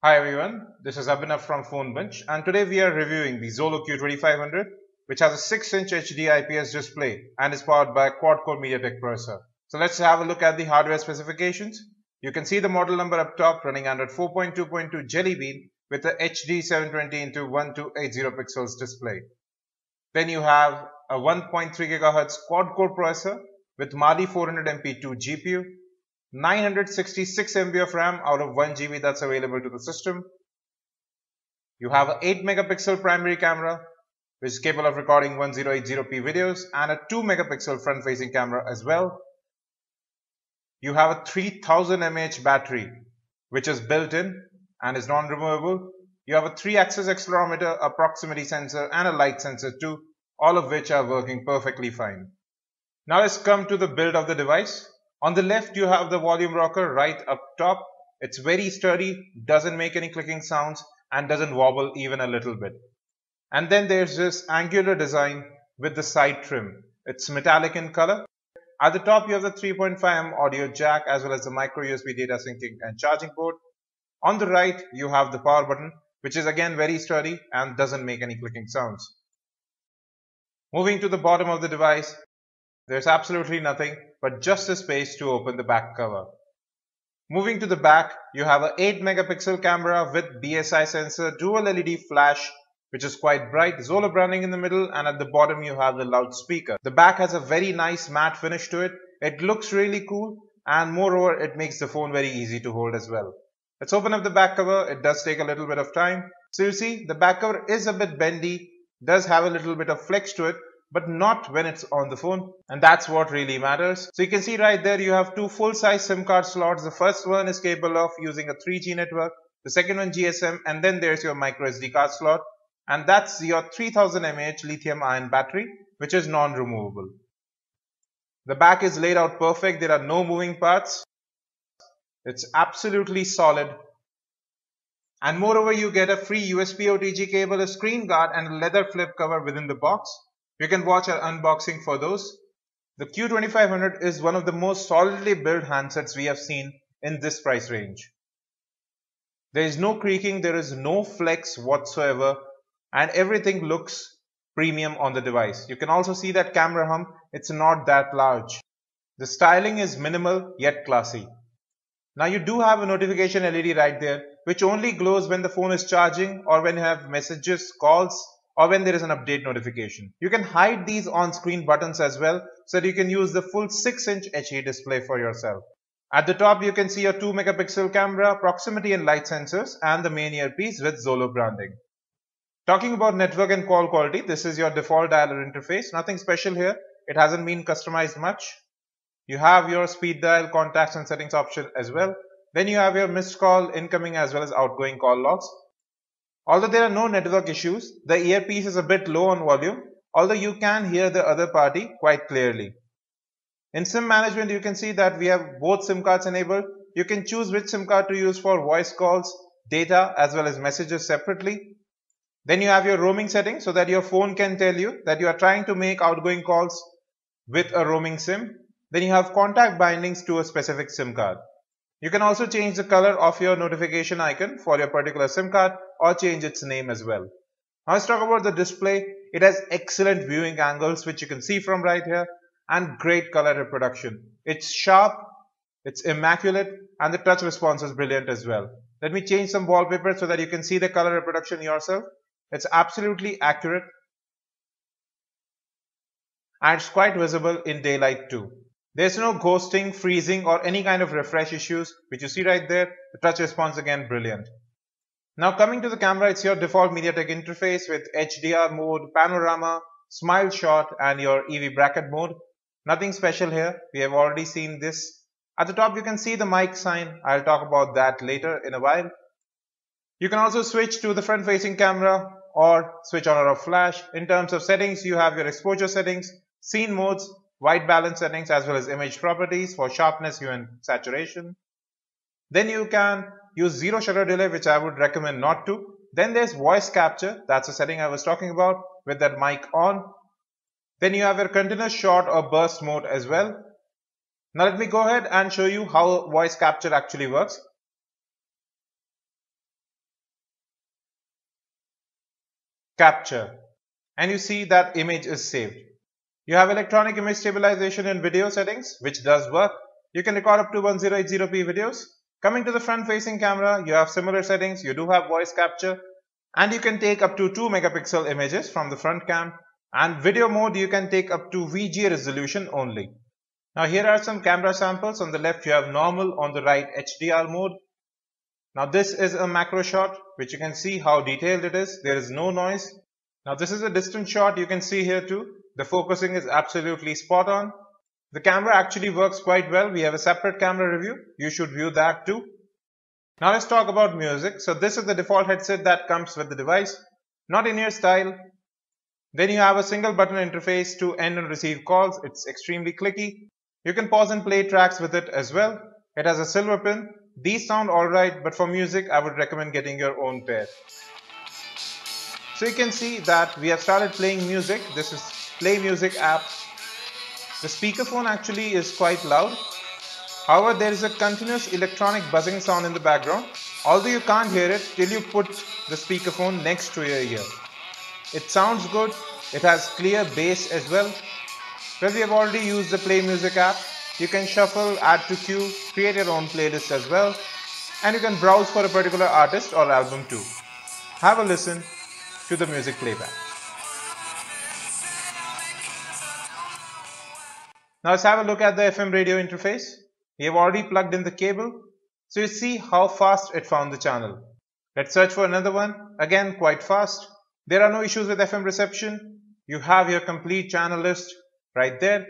Hi everyone, this is Abhinav from Phone Bench, and today we are reviewing the XOLO Q2500, which has a 6-inch HD IPS display and is powered by a quad-core MediaTek processor. So let's have a look at the hardware specifications. You can see the model number up top running under 4.2.2 Jelly Bean with a HD 720x1280 pixels display. Then you have a 1.3 GHz quad-core processor with Mali 400MP2 GPU, 966 MB of RAM out of 1 GB that's available to the system. You have an 8 megapixel primary camera which is capable of recording 1080p videos and a 2 megapixel front facing camera as well. You have a 3000 mAh battery which is built in and is non-removable. You have a 3-axis accelerometer, a proximity sensor and a light sensor too, all of which are working perfectly fine. Now let's come to the build of the device. On the left, you have the volume rocker right up top. It's very sturdy, doesn't make any clicking sounds and doesn't wobble even a little bit. And then there's this angular design with the side trim. It's metallic in color. At the top, you have the 3.5mm audio jack as well as the micro USB data syncing and charging port. On the right, you have the power button, which is again very sturdy and doesn't make any clicking sounds. Moving to the bottom of the device, there's absolutely nothing but just a space to open the back cover. Moving to the back, you have an 8 megapixel camera with BSI sensor, dual LED flash which is quite bright, XOLO branding in the middle, and at the bottom you have the loudspeaker. The back has a very nice matte finish to it. It looks really cool and moreover it makes the phone very easy to hold as well. Let's open up the back cover. It does take a little bit of time. So you see the back cover is a bit bendy, does have a little bit of flex to it, but not when it's on the phone, and that's what really matters. So you can see right there you have two full-size SIM card slots. The first one is capable of using a 3G network, the second one GSM, and then there's your micro SD card slot, and that's your 3000 mAh lithium ion battery which is non-removable. The back is laid out perfect. There are no moving parts. It's absolutely solid, and moreover you get a free USB OTG cable, a screen guard and a leather flip cover within the box. You can watch our unboxing for those. The Q2500 is one of the most solidly built handsets we have seen in this price range. There is no creaking, there is no flex whatsoever, and everything looks premium on the device. You can also see that camera hum, it's not that large. The styling is minimal yet classy. Now you do have a notification LED right there which only glows when the phone is charging or when you have messages, calls, or when there is an update notification. You can hide these on-screen buttons as well so that you can use the full 6-inch HD display for yourself. At the top you can see your 2 megapixel camera, proximity and light sensors and the main earpiece with XOLO branding. Talking about network and call quality, this is your default dialer interface. Nothing special here. It hasn't been customized much. You have your speed dial, contacts and settings option as well. Then you have your missed call, incoming as well as outgoing call logs. Although there are no network issues, the earpiece is a bit low on volume, although you can hear the other party quite clearly. In SIM management, you can see that we have both SIM cards enabled. You can choose which SIM card to use for voice calls, data as well as messages separately. Then you have your roaming settings so that your phone can tell you that you are trying to make outgoing calls with a roaming SIM. Then you have contact bindings to a specific SIM card. You can also change the color of your notification icon for your particular SIM card or change its name as well. Now let's talk about the display. It has excellent viewing angles which you can see from right here and great color reproduction. It's sharp, it's immaculate, and the touch response is brilliant as well. Let me change some wallpaper so that you can see the color reproduction yourself. It's absolutely accurate and it's quite visible in daylight too. There's no ghosting, freezing or any kind of refresh issues which you see right there. The touch response again brilliant. Now coming to the camera, it's your default MediaTek interface with HDR mode, panorama, smile shot and your EV bracket mode. Nothing special here. We have already seen this. At the top you can see the mic sign. I'll talk about that later in a while. You can also switch to the front facing camera or switch on or off flash. In terms of settings, you have your exposure settings, scene modes, white balance settings as well as image properties for sharpness, hue and saturation. Then you can use zero shutter delay, which I would recommend not to. Then there's voice capture. That's a setting I was talking about with that mic on. Then you have your continuous shot or burst mode as well. Now let me go ahead and show you how voice capture actually works. capture, and you see that image is saved. You have electronic image stabilization in video settings, which does work. You can record up to 1080p videos. Coming to the front facing camera, you have similar settings. You do have voice capture, and you can take up to 2 megapixel images from the front cam. And video mode, you can take up to VGA resolution only. Now here are some camera samples. On the left you have normal, on the right HDR mode. Now this is a macro shot, which you can see how detailed it is. There is no noise. Now this is a distant shot. You can see here too. The focusing is absolutely spot on. The camera actually works quite well. We have a separate camera review. You should view that too. Now let's talk about music. So this is the default headset that comes with the device. Not in-ear style. Then you have a single button interface to end and receive calls. It's extremely clicky. You can pause and play tracks with it as well. It has a silver pin. These sound alright, but for music I would recommend getting your own pair. So you can see that we have started playing music. This is Play Music app. The speakerphone actually is quite loud. However, there is a continuous electronic buzzing sound in the background. Although you can't hear it till you put the speakerphone next to your ear. It sounds good. It has clear bass as well. Well, we have already used the Play Music app. You can shuffle, add to queue, create your own playlist as well, and you can browse for a particular artist or album too. Have a listen to the music playback. Now let's have a look at the FM radio interface. We have already plugged in the cable, so you see how fast it found the channel. Let's search for another one. Again, quite fast. There are no issues with FM reception. You have your complete channel list right there,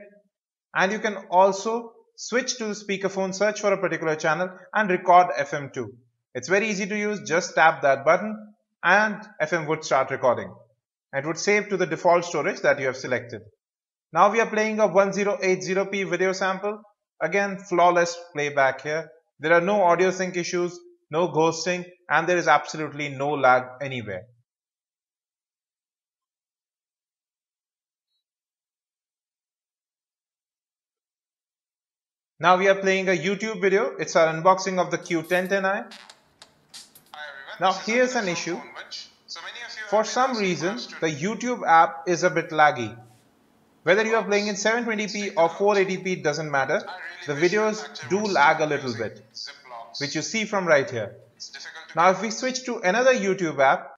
and you can also switch to the speakerphone, search for a particular channel and record FM too. It's very easy to use. Just tap that button and FM would start recording. It would save to the default storage that you have selected. Now we are playing a 1080p video sample. Again, flawless playback here. There are no audio sync issues, no ghosting, and there is absolutely no lag anywhere. Now we are playing a YouTube video. It's our unboxing of the Q1010i. Now here's an issue. For some reason, the YouTube app is a bit laggy. Whether you are playing in 720p or 480p doesn't matter. The videos do lag a little bit, which you see from right here. Now if we switch to another YouTube app,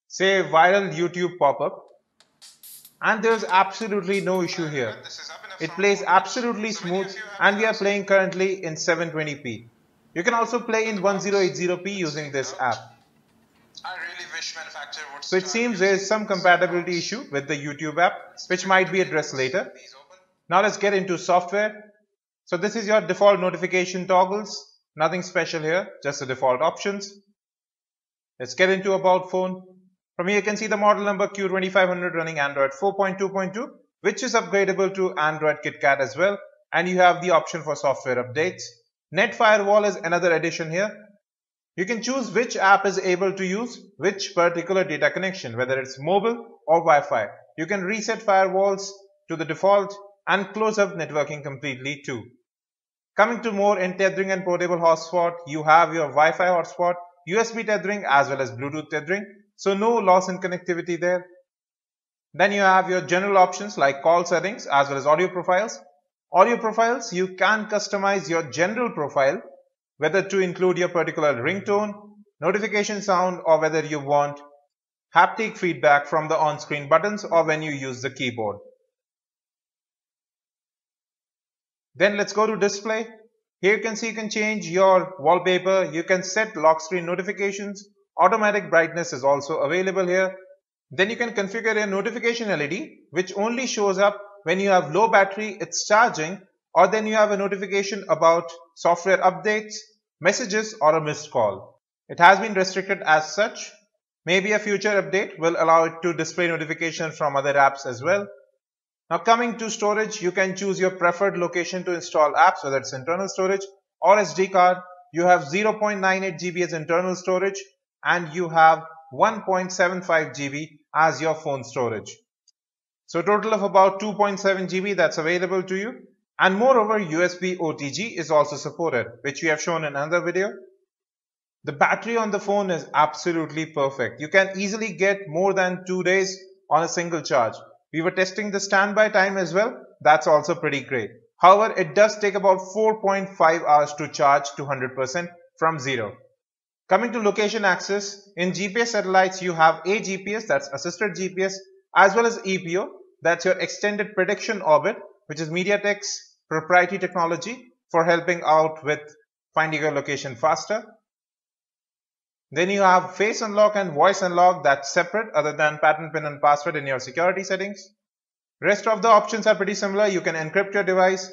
say viral YouTube pop-up, and there's absolutely no issue here. It plays absolutely smooth, and we are playing currently in 720p. You can also play in 1080p using this app. So it seems there is some compatibility issue with the YouTube app, which might be addressed later. Now let's get into software. So this is your default notification toggles. Nothing special here, just the default options. Let's get into About Phone. From here you can see the model number Q2500 running Android 4.2.2, which is upgradable to Android KitKat as well. And you have the option for software updates. Net Firewall is another addition here. You can choose which app is able to use which particular data connection, whether it's mobile or Wi-Fi. You can reset firewalls to the default and close up networking completely too. Coming to more in tethering and portable hotspot, you have your Wi-Fi hotspot, USB tethering as well as Bluetooth tethering. So no loss in connectivity there. Then you have your general options like call settings as well as audio profiles. Audio profiles, you can customize your general profile, whether to include your particular ringtone, notification sound, or whether you want haptic feedback from the on-screen buttons or when you use the keyboard. Then let's go to display. Here you can see you can change your wallpaper, you can set lock screen notifications, automatic brightness is also available here. Then you can configure a notification LED which only shows up when you have low battery, it's charging, or then you have a notification about software updates, messages, or a missed call. It has been restricted as such. Maybe a future update will allow it to display notifications from other apps as well. Now coming to storage, you can choose your preferred location to install apps, whether it's internal storage or SD card. You have 0.98 GB as internal storage and you have 1.75 GB as your phone storage. So a total of about 2.7 GB that's available to you. And moreover, USB OTG is also supported, which we have shown in another video. The battery on the phone is absolutely perfect. You can easily get more than 2 days on a single charge. We were testing the standby time as well. That's also pretty great. However, it does take about 4.5 hours to charge to 100% from zero. Coming to location access, in GPS satellites you have AGPS, that's assisted GPS, as well as EPO, that's your extended prediction orbit, which is MediaTek's proprietary technology for helping out with finding your location faster. Then you have face unlock and voice unlock, that's separate other than pattern, pin and password in your security settings. Rest of the options are pretty similar. You can encrypt your device,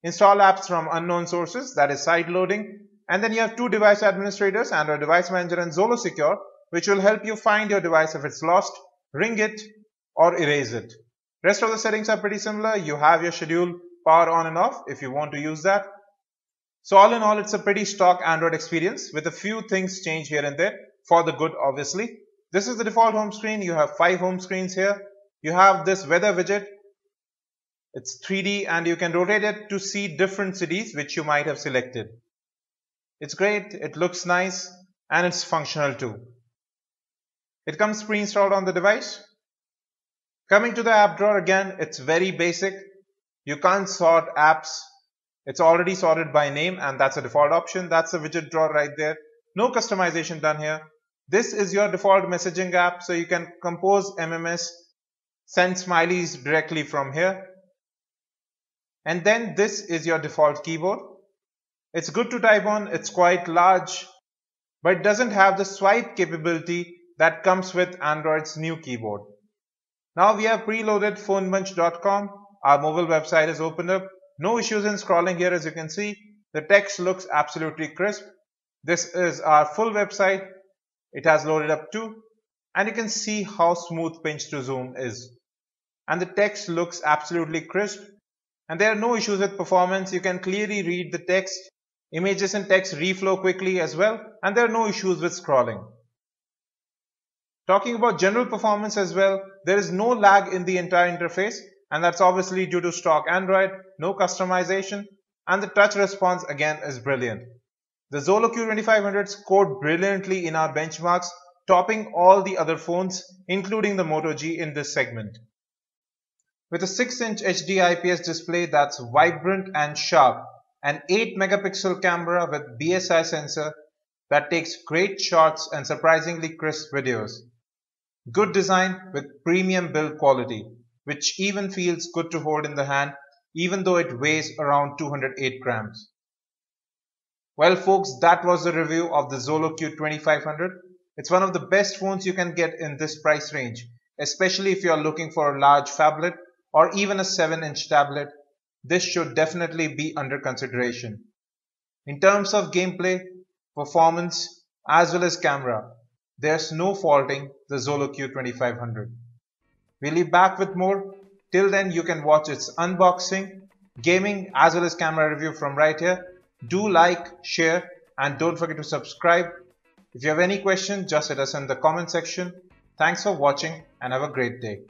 install apps from unknown sources, that is side loading, and then you have two device administrators, Android Device Manager and XOLO Secure, which will help you find your device if it's lost, ring it or erase it. Rest of the settings are pretty similar. You have your schedule power on and off if you want to use that. So all in all, it's a pretty stock Android experience with a few things changed here and there for the good, obviously. This is the default home screen. You have 5 home screens here. You have this weather widget. It's 3D and you can rotate it to see different cities which you might have selected. It's great, it looks nice, and it's functional too. It comes pre-installed on the device. Coming to the app drawer, again, it's very basic. You can't sort apps. It's already sorted by name and that's a default option. That's the widget drawer right there. No customization done here. This is your default messaging app, so you can compose MMS, send smileys directly from here. And then this is your default keyboard. It's good to type on, it's quite large, but it doesn't have the swipe capability that comes with Android's new keyboard. Now we have preloaded phonebunch.com. Our mobile website is opened up. No issues in scrolling here, as you can see. The text looks absolutely crisp. This is our full website. It has loaded up too. And you can see how smooth pinch to zoom is. And the text looks absolutely crisp. And there are no issues with performance. You can clearly read the text. Images and text reflow quickly as well. And there are no issues with scrolling. Talking about general performance as well, there is no lag in the entire interface. And that's obviously due to stock Android, no customization, and the touch response again is brilliant. The XOLO Q2500 scored brilliantly in our benchmarks, topping all the other phones, including the Moto G in this segment. With a 6-inch HD IPS display that's vibrant and sharp, an 8-megapixel camera with BSI sensor that takes great shots and surprisingly crisp videos. Good design with premium build quality, which even feels good to hold in the hand, even though it weighs around 208 grams. Well folks, that was the review of the XOLO Q2500. It's one of the best phones you can get in this price range, especially if you are looking for a large phablet or even a 7-inch tablet. This should definitely be under consideration. In terms of gameplay, performance, as well as camera, there's no faulting the XOLO Q2500. We'll be back with more. Till then, you can watch its unboxing, gaming, as well as camera review from right here. Do like, share, and don't forget to subscribe. If you have any questions, just let us in the comment section. Thanks for watching and have a great day.